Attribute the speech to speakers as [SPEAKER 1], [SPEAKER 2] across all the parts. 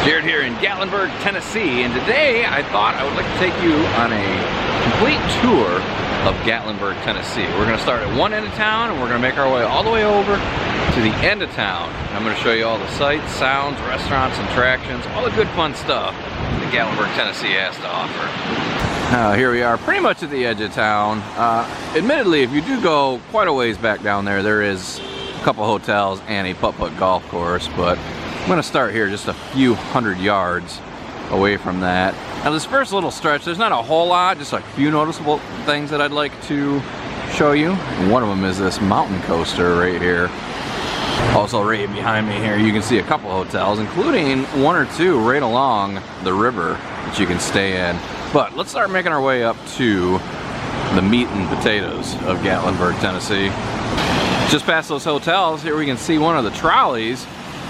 [SPEAKER 1] Jared here in Gatlinburg, Tennessee, and today I thought I would like to take you on a complete tour of Gatlinburg, Tennessee. We're going to start at one end of town and we're going to make our way all the way over to the end of town. I'm going to show you all the sights, sounds, restaurants, and attractions, all the good fun stuff that Gatlinburg, Tennessee has to offer. Here we are, pretty much at the edge of town. Admittedly, if you do go quite a ways back down there, there is a couple hotels and a putt-putt golf course, but I'm going to start here just a few hundred yards away from that. Now this first little stretch, there's not a whole lot, just a few noticeable things that I'd like to show you. One of them is this mountain coaster right here. Also right behind me here, you can see a couple hotels, including one or two right along the river that you can stay in. But let's start making our way up to the meat and potatoes of Gatlinburg, Tennessee. Just past those hotels, here we can see one of the trolleys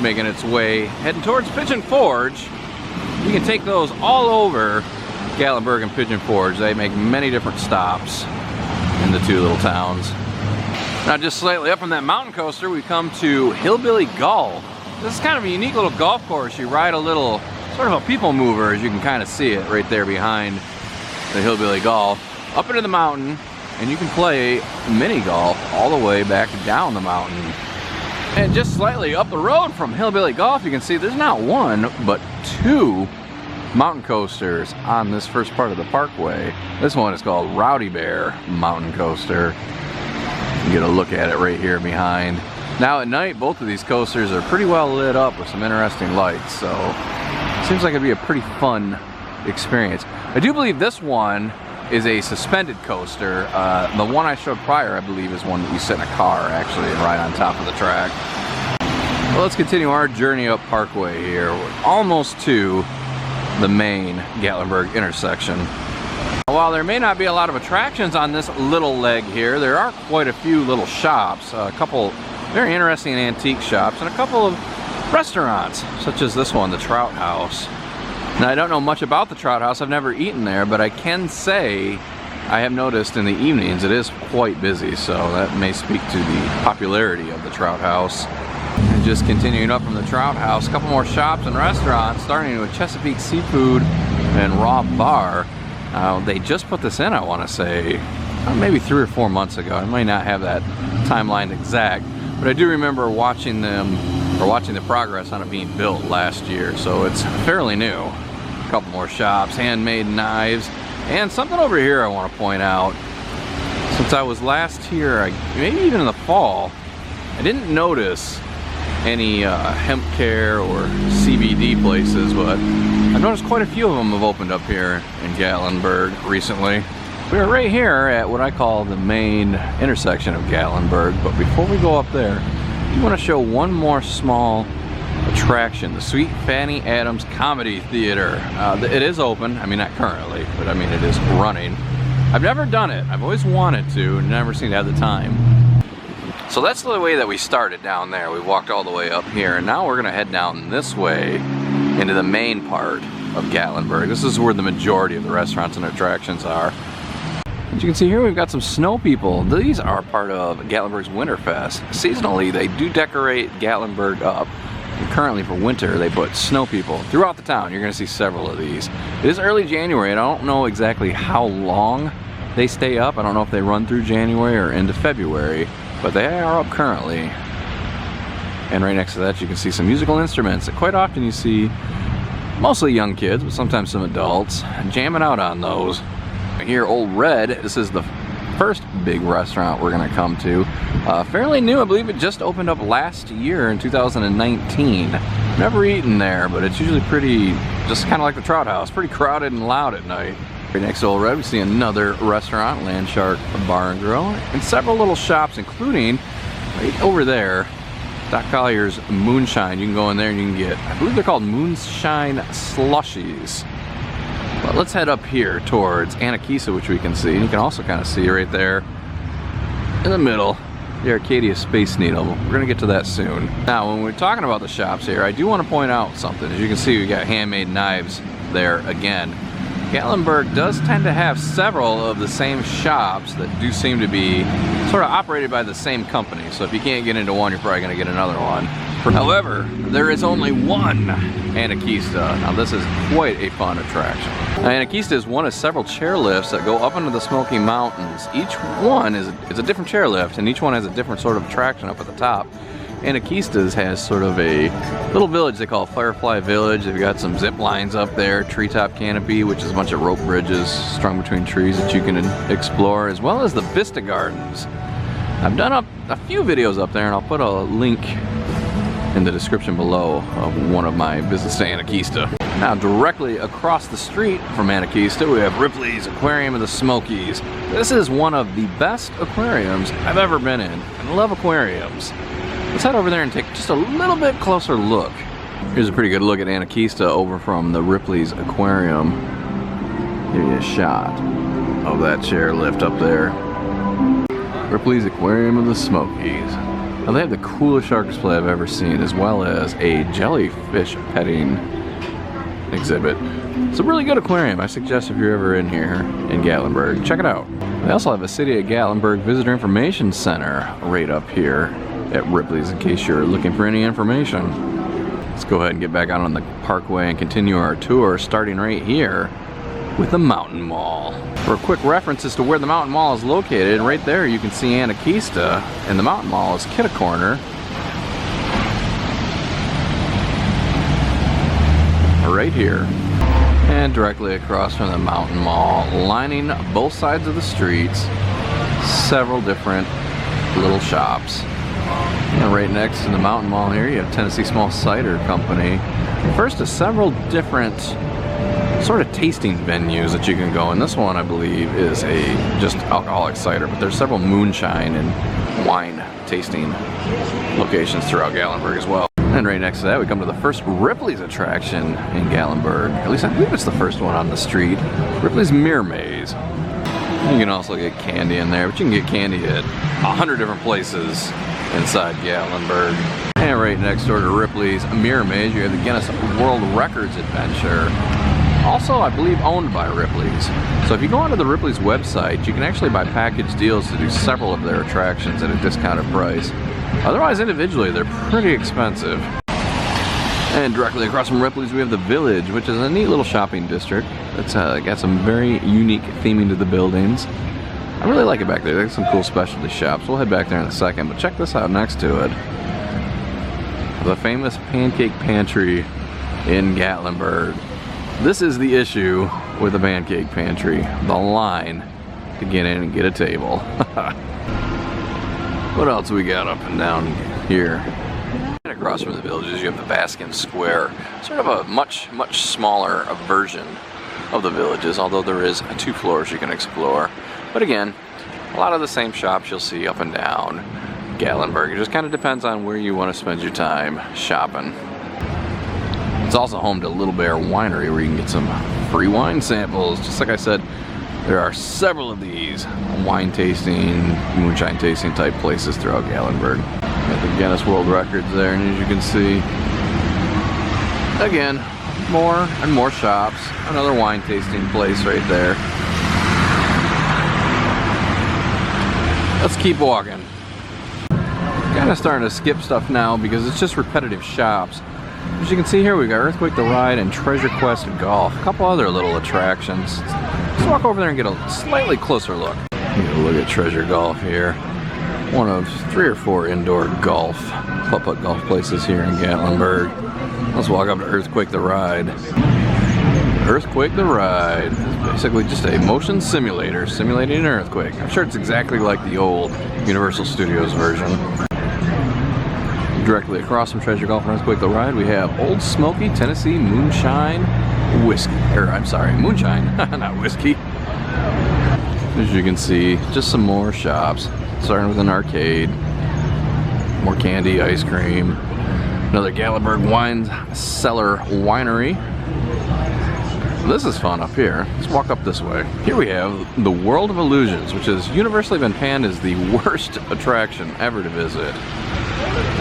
[SPEAKER 1] making its way, heading towards Pigeon Forge. You can take those all over Gatlinburg and Pigeon Forge. They make many different stops in the two little towns. Now just slightly up from that mountain coaster, we come to Hillbilly Golf. This is kind of a unique little golf course. You ride a little, sort of a people mover, as you can kind of see it right there behind the Hillbilly Golf, up into the mountain, and you can play mini golf all the way back down the mountain. And just slightly up the road from Hillbilly Golf, you can see there's not one, but two mountain coasters on this first part of the Parkway. This one is called Rowdy Bear Mountain Coaster. You can get a look at it right here behind. Now at night, both of these coasters are pretty well lit up with some interesting lights, so it seems like it'd be a pretty fun experience. I do believe this one is a suspended coaster. The one I showed prior, I believe, is one that you sit in a car actually and ride on top of the track. Well, let's continue our journey up Parkway here. We're almost to the main Gatlinburg intersection. While there may not be a lot of attractions on this little leg here, there are quite a few little shops, a couple very interesting antique shops, and a couple of restaurants, such as this one, the Trout House. Now, I don't know much about the Trout House. I've never eaten there, but I can say I have noticed in the evenings it is quite busy, so that may speak to the popularity of the Trout House. And just continuing up from the Trout House, a couple more shops and restaurants, starting with Chesapeake Seafood and Raw Bar. They just put this in, I want to say, maybe 3 or 4 months ago. I might not have that timeline exact, but I do remember watching them, or watching the progress on it being built last year, so it's fairly new. A couple more shops, handmade knives, and something over here I want to point out. Since I was last here, maybe even in the fall, I didn't notice any hemp care or CBD places, but I've noticed quite a few of them have opened up here in Gatlinburg recently. We're right here at what I call the main intersection of Gatlinburg, but before we go up there, I want to show one more small attraction, the Sweet Fanny Adams Comedy Theater. It is open, I mean not currently, but I mean it is running. I've never done it, I've always wanted to, never seemed to have the time. So that's the way that we started down there. We walked all the way up here, and now we're going to head down this way into the main part of Gatlinburg. This is where the majority of the restaurants and attractions are. As you can see here, we've got some snow people. These are part of Gatlinburg's Winterfest. Seasonally, they do decorate Gatlinburg up. And currently for winter, they put snow people throughout the town. You're going to see several of these. It is early January, and I don't know exactly how long they stay up. I don't know if they run through January or into February, but they are up currently. And right next to that, you can see some musical instruments that quite often you see mostly young kids, but sometimes some adults, jamming out on those. Here, Old Red, this is the first big restaurant we're going to come to. Fairly new, I believe it just opened up last year in 2019. Never eaten there, but it's usually pretty, just kind of like the Trout House, pretty crowded and loud at night. Right next to Old Red, we see another restaurant, Landshark Bar and Grill, and several little shops, including right over there, Doc Collier's Moonshine. You can go in there and you can get, I believe they're called Moonshine Slushies. But let's head up here towards Anki East, which we can see. You can also kind of see right there in the middle, the Arcadia Space Needle. We're going to get to that soon. Now, when we're talking about the shops here, I do want to point out something. As you can see, we got handmade knives there again. Gatlinburg does tend to have several of the same shops that do seem to be sort of operated by the same company. So if you can't get into one, you're probably going to get another one. However, there is only one Anki East. Now this is quite a fun attraction. Anki East is one of several chairlifts that go up into the Smoky Mountains. Each one is a different chairlift, and each one has a different sort of attraction up at the top. Anki East has sort of a little village they call Firefly Village. They've got some zip lines up there, treetop canopy, which is a bunch of rope bridges strung between trees that you can explore, as well as the Vista Gardens. I've done a few videos up there, and I'll put a link in the description below of one of my visits to Anki East. Now, directly across the street from Anki East, we have Ripley's Aquarium of the Smokies. This is one of the best aquariums I've ever been in, and I love aquariums. Let's head over there and take just a little bit closer look. Here's a pretty good look at Anki East over from the Ripley's Aquarium. Give you a shot of that chairlift up there. Ripley's Aquarium of the Smokies. Now they have the coolest shark display I've ever seen, as well as a jellyfish petting exhibit. It's a really good aquarium. I suggest if you're ever in here in Gatlinburg, check it out. They also have a City of Gatlinburg Visitor Information Center right up here at Ripley's in case you're looking for any information. Let's go ahead and get back out on the Parkway and continue our tour, starting right here with the Mountain Mall. For a quick reference as to where the Mountain Mall is located, right there you can see Anki East, and the Mountain Mall is kitty corner right here. And directly across from the Mountain Mall, lining both sides of the streets, several different little shops. And right next to the Mountain Mall here, you have Tennessee Small Cider Company. First to several different sort of tasting venues that you can go. And this one, I believe, is a just alcoholic cider, but there's several moonshine and wine tasting locations throughout Gatlinburg as well. And right next to that, we come to the first Ripley's attraction in Gatlinburg. At least I believe it's the first one on the street. Ripley's Mirror Maze. You can also get candy in there, but you can get candy at 100 different places inside Gatlinburg. And right next door to Ripley's Mirror Maze, you have the Guinness World Records adventure. Also, I believe, owned by Ripley's. So if you go onto the Ripley's website, you can actually buy package deals to do several of their attractions at a discounted price. Otherwise, individually, they're pretty expensive. And directly across from Ripley's, we have the Village, which is a neat little shopping district. It's got some very unique theming to the buildings. I really like it back there. There's some cool specialty shops. We'll head back there in a second, but check this out next to it. The famous Pancake Pantry in Gatlinburg. This is the issue with the Pancake Pantry, the line to get in and get a table. What else we got up and down here? And across from the Villages, you have the Baskin Square, sort of a much smaller version of the Villages, although there is 2 floors you can explore. But again, a lot of the same shops you'll see up and down Gatlinburg. It just kind of depends on where you want to spend your time shopping. It's also home to Little Bear Winery, where you can get some free wine samples. Just like I said, there are several of these wine tasting, moonshine tasting type places throughout Gatlinburg. Got the Guinness World Records there, and as you can see, again, more and more shops. Another wine tasting place right there. Let's keep walking. Kind of starting to skip stuff now because it's just repetitive shops. As you can see here, we got Earthquake the Ride and Treasure Quest Golf. A couple other little attractions. Let's walk over there and get a slightly closer look. Get a look at Treasure Golf here. One of 3 or 4 indoor golf, putt-putt golf places here in Gatlinburg. Let's walk up to Earthquake the Ride. Earthquake the Ride is basically just a motion simulator simulating an earthquake. I'm sure it's exactly like the old Universal Studios version. Directly across from Treasure Golf and Earthquake the Ride, we have Old Smoky Tennessee Moonshine Whiskey. Moonshine, not whiskey. As you can see, just some more shops. Starting with an arcade, more candy, ice cream. Another Gatlinburg Wine Cellar Winery. This is fun up here. Let's walk up this way. Here we have the World of Illusions, which has universally been panned as the worst attraction ever to visit.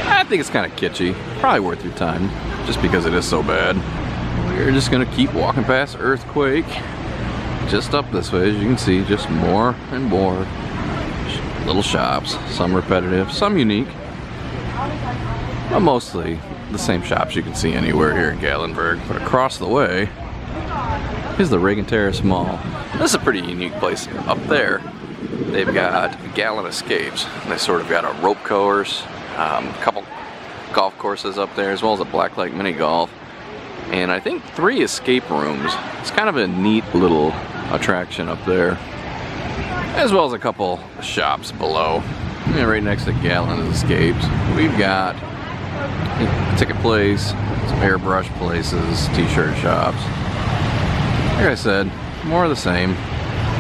[SPEAKER 1] I think it's kind of kitschy. Probably worth your time, just because it is so bad. We're just gonna keep walking past Earthquake. Just up this way, as you can see, just more and more little shops. Some repetitive, some unique. But mostly the same shops you can see anywhere here in Gatlinburg. But across the way is the Reagan Terrace Mall. This is a pretty unique place. Up there, they've got Gallon Escapes. They sort of got a rope course, a couple golf courses up there, as well as a blacklight mini golf. And I think 3 escape rooms. It's kind of a neat little attraction up there. As well as a couple shops below. And right next to Gallon Escapes, we've got a ticket place, some airbrush places, t-shirt shops. Like I said, more of the same.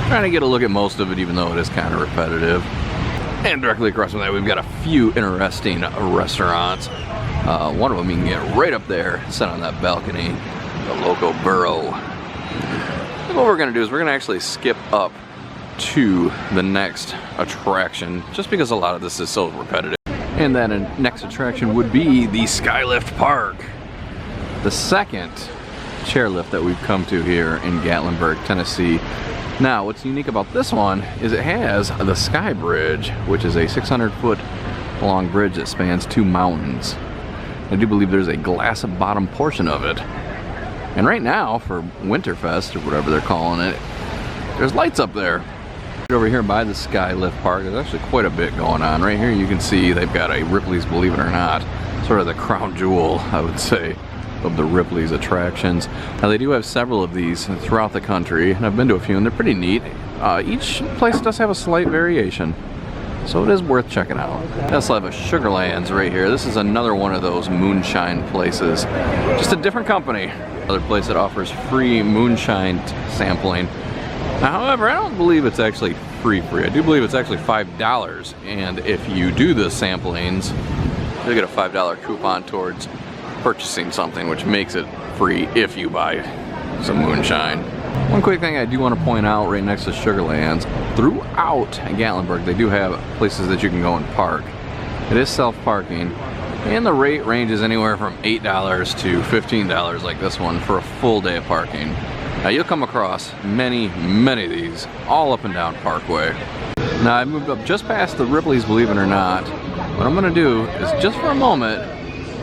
[SPEAKER 1] Trying to get a look at most of it, even though it is kind of repetitive. And directly across from that, we've got a few interesting restaurants. One of them you can get right up there, sit on that balcony, the Loco Burro. What we're gonna do is we're gonna actually skip up to the next attraction, just because a lot of this is so repetitive. And that next attraction would be the Skylift Park, the second chairlift that we've come to here in Gatlinburg, Tennessee. Now, what's unique about this one is it has the Sky Bridge, which is a 600-foot long bridge that spans 2 mountains. I do believe there's a glass bottom portion of it. And right now, for Winterfest, or whatever they're calling it, there's lights up there. Over here by the Skylift Park, there's actually quite a bit going on. Right here you can see they've got a Ripleys Believe It or Not, sort of the crown jewel, I would say, of the Ripleys attractions. Now they do have several of these throughout the country, and I've been to a few and they're pretty neat. Each place does have a slight variation, so it is worth checking out. They also have a Sugarlands right here. This is another one of those moonshine places. Just a different company. Another place that offers free moonshine sampling. Now, however, I don't believe it's actually free. I do believe it's actually $5, and if you do the samplings, you'll get a $5 coupon towards purchasing something, which makes it free if you buy some moonshine. One quick thing I do want to point out right next to Sugarlands, throughout Gatlinburg they do have places that you can go and park. It is self-parking, and the rate ranges anywhere from $8 to $15 like this one for a full day of parking. Now you'll come across many of these all up and down Parkway. Now I moved up just past the Ripleys Believe It or Not. What I'm going to do is, just for a moment,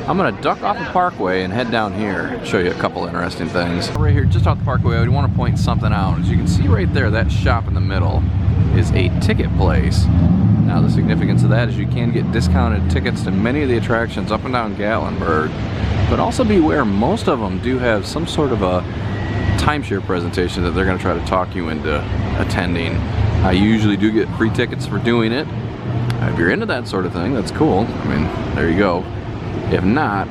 [SPEAKER 1] I'm going to duck off the Parkway and head down here and show you a couple interesting things. Right here just off the Parkway, I want to point something out. As you can see right there, that shop in the middle is a ticket place. Now the significance of that is you can get discounted tickets to many of the attractions up and down Gatlinburg, but also beware, most of them do have some sort of a timeshare presentation that they're going to try to talk you into attending. I usually do get free tickets for doing it. If you're into that sort of thing, that's cool. I mean, there you go. If not,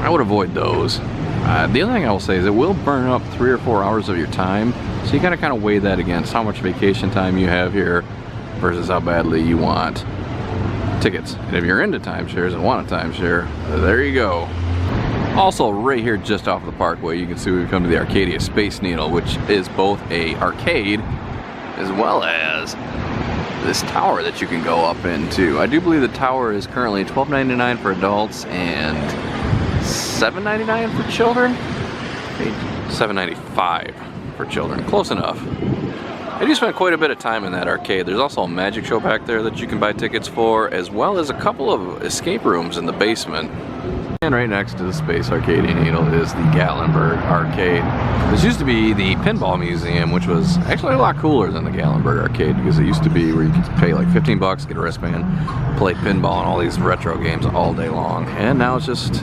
[SPEAKER 1] I would avoid those. The other thing I will say is it will burn up 3 or 4 hours of your time, so you gotta kind of weigh that against how much vacation time you have here versus how badly you want tickets. And if you're into timeshares and want a timeshare, there you go. Also, right here just off the Parkway, you can see we've come to the Arcadia Space Needle, which is both a arcade as well as this tower that you can go up into. I do believe the tower is currently $12.99 for adults and $7.99 for children? $7.95 for children. Close enough. I do spend quite a bit of time in that arcade. There's also a magic show back there that you can buy tickets for, as well as a couple of escape rooms in the basement. And right next to the Space Arcadia Needle is the Gatlinburg Arcade. This used to be the Pinball Museum, which was actually a lot cooler than the Gatlinburg Arcade, because it used to be where you could pay like 15 bucks, get a wristband, play pinball and all these retro games all day long. And now it's just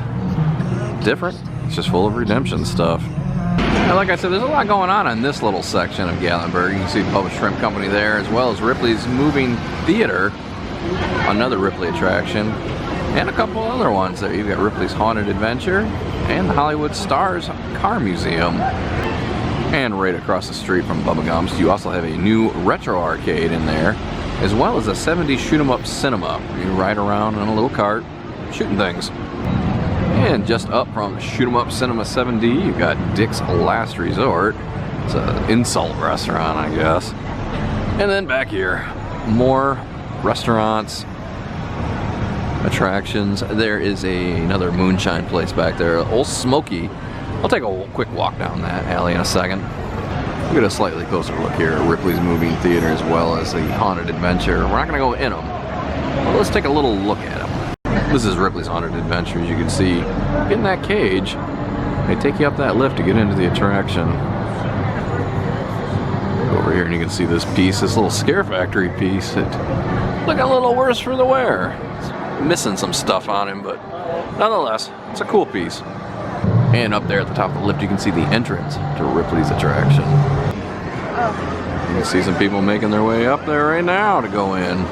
[SPEAKER 1] different. It's just full of redemption stuff. And like I said, there's a lot going on in this little section of Gatlinburg. You can see the Bubba Shrimp Company there, as well as Ripley's Moving Theater, another Ripley attraction, and a couple other ones there. You've got Ripley's Haunted Adventure and the Hollywood Stars Car Museum. And right across the street from Bubba Gump's, you also have a new retro arcade in there, as well as a 70s shoot-'em-up cinema. You ride around in a little cart, shooting things. And just up from Shoot 'em Up Cinema 7D, you've got Dick's Last Resort. It's an insult restaurant, I guess. And then back here, more restaurants, attractions. There is another moonshine place back there, Old Smokey. I'll take a quick walk down that alley in a second. We'll get a slightly closer look here at Ripley's Moving Theater, as well as the Haunted Adventure. We're not going to go in them, but let's take a little look at them. This is Ripley's Haunted Adventures. You can see, in that cage, they take you up that lift to get into the attraction. Over here and you can see this piece, this little Scare Factory piece. It looking a little worse for the wear. It's missing some stuff on him, but nonetheless, it's a cool piece. And up there at the top of the lift you can see the entrance to Ripley's attraction. You can see some people making their way up there right now to go in.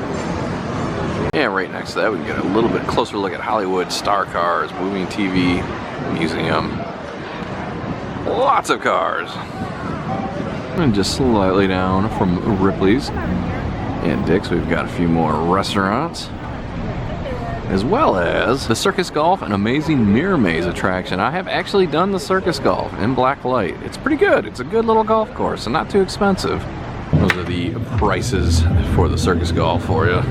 [SPEAKER 1] And right next to that we can get a little bit closer look at Hollywood star cars, moving TV, museum. Lots of cars. And just slightly down from Ripley's and Dick's, we've got a few more restaurants, as well as the Circus Golf and Amazing Mirror Maze attraction. I have actually done the Circus Golf in black light. It's pretty good. It's a good little golf course and not too expensive. Those are the prices for the Circus Golf for you.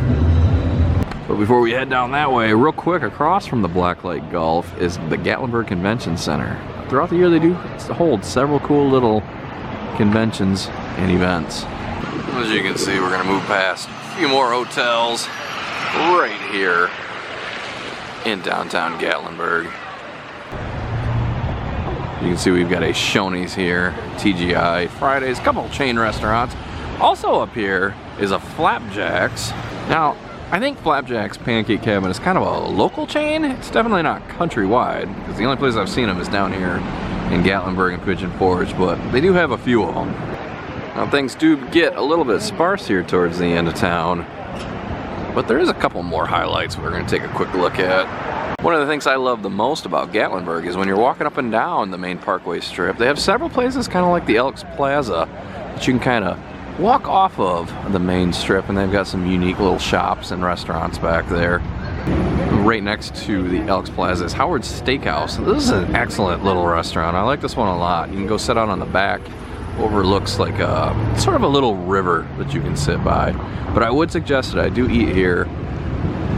[SPEAKER 1] But before we head down that way, real quick, across from the blacklight golf is the Gatlinburg Convention Center. Throughout the year they do hold several cool little conventions and events. As you can see, we're going to move past a few more hotels right here in downtown Gatlinburg. You can see we've got a Shoney's here, TGI, Fridays, a couple chain restaurants. Also up here is a Flapjacks. Now, I think Flapjacks Pancake Cabin is kind of a local chain. It's definitely not countrywide, because the only place I've seen them is down here in Gatlinburg and Pigeon Forge, but they do have a few of them. Now things do get a little bit sparse here towards the end of town, but there is a couple more highlights we're going to take a quick look at. One of the things I love the most about Gatlinburg is when you're walking up and down the main Parkway strip, they have several places kind of like the Elks Plaza that you can kind of walk off of the main strip, and they've got some unique little shops and restaurants back there. Right next to the Elks Plaza is Howard's Steakhouse. This is an excellent little restaurant. I like this one a lot. You can go sit out on the back. Overlooks like a sort of a little river that you can sit by. But I would suggest that I do eat here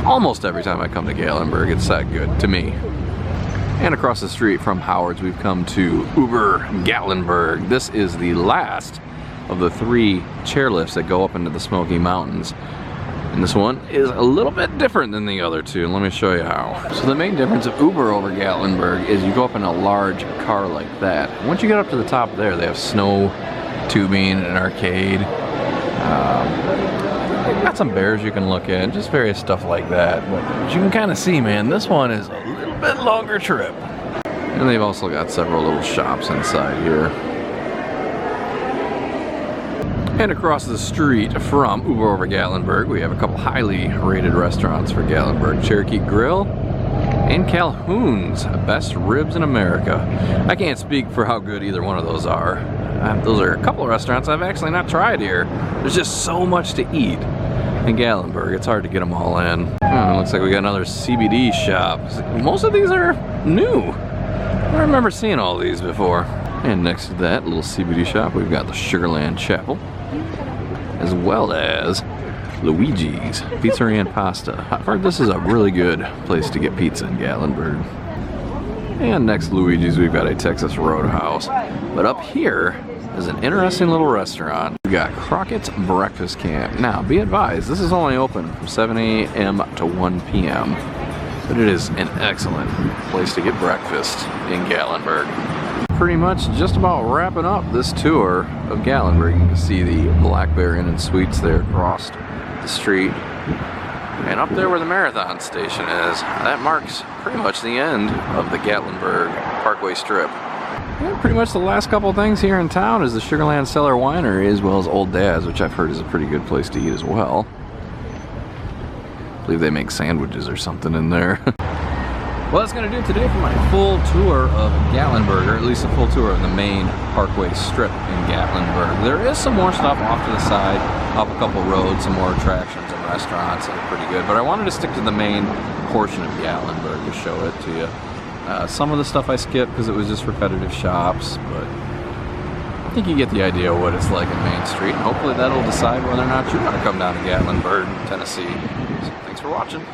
[SPEAKER 1] almost every time I come to Gatlinburg. It's that good to me. And across the street from Howard's we've come to Uber Gatlinburg. This is the last of the 3 chairlifts that go up into the Smoky Mountains. And this one is a little bit different than the other two. Let me show you how. So the main difference of Uber over Gatlinburg is you go up in a large car like that. Once you get up to the top there, they have snow tubing and an arcade. They've got some bears you can look at, just various stuff like that. But as you can kind of see, man, this one is a little bit longer trip. And they've also got several little shops inside here. And across the street from Uber over Gatlinburg, we have a couple highly rated restaurants for Gatlinburg. Cherokee Grill and Calhoun's Best Ribs in America. I can't speak for how good either one of those are. Those are a couple of restaurants I've actually not tried here. There's just so much to eat in Gatlinburg. It's hard to get them all in. Looks like we got another CBD shop. Most of these are new. I don't remember seeing all these before. And next to that little CBD shop, we've got the Sugarland Chapel, as well as Luigi's Pizzeria and Pasta. I've heard this is a really good place to get pizza in Gatlinburg. And next to Luigi's, we've got a Texas Roadhouse. But up here is an interesting little restaurant. We've got Crocketts Breakfast Camp. Now, be advised, this is only open from 7 a.m. to 1 p.m. But it is an excellent place to get breakfast in Gatlinburg. Pretty much just about wrapping up this tour of Gatlinburg. You can see the Black Bear Inn and Suites there across the street. And up there where the Marathon station is, that marks pretty much the end of the Gatlinburg Parkway Strip. And pretty much the last couple things here in town is the Sugarland Cellar Winery, as well as Old Dad's, which I've heard is a pretty good place to eat as well. I believe they make sandwiches or something in there. Well, that's going to do it today for my full tour of Gatlinburg, or at least a full tour of the main Parkway Strip in Gatlinburg. There is some more stuff off to the side, up a couple roads, some more attractions and restaurants that are pretty good, but I wanted to stick to the main portion of Gatlinburg to show it to you. Some of the stuff I skipped because it was just repetitive shops, but I think you get the idea of what it's like in Main Street, and hopefully that'll decide whether or not you want to come down to Gatlinburg, Tennessee. So thanks for watching.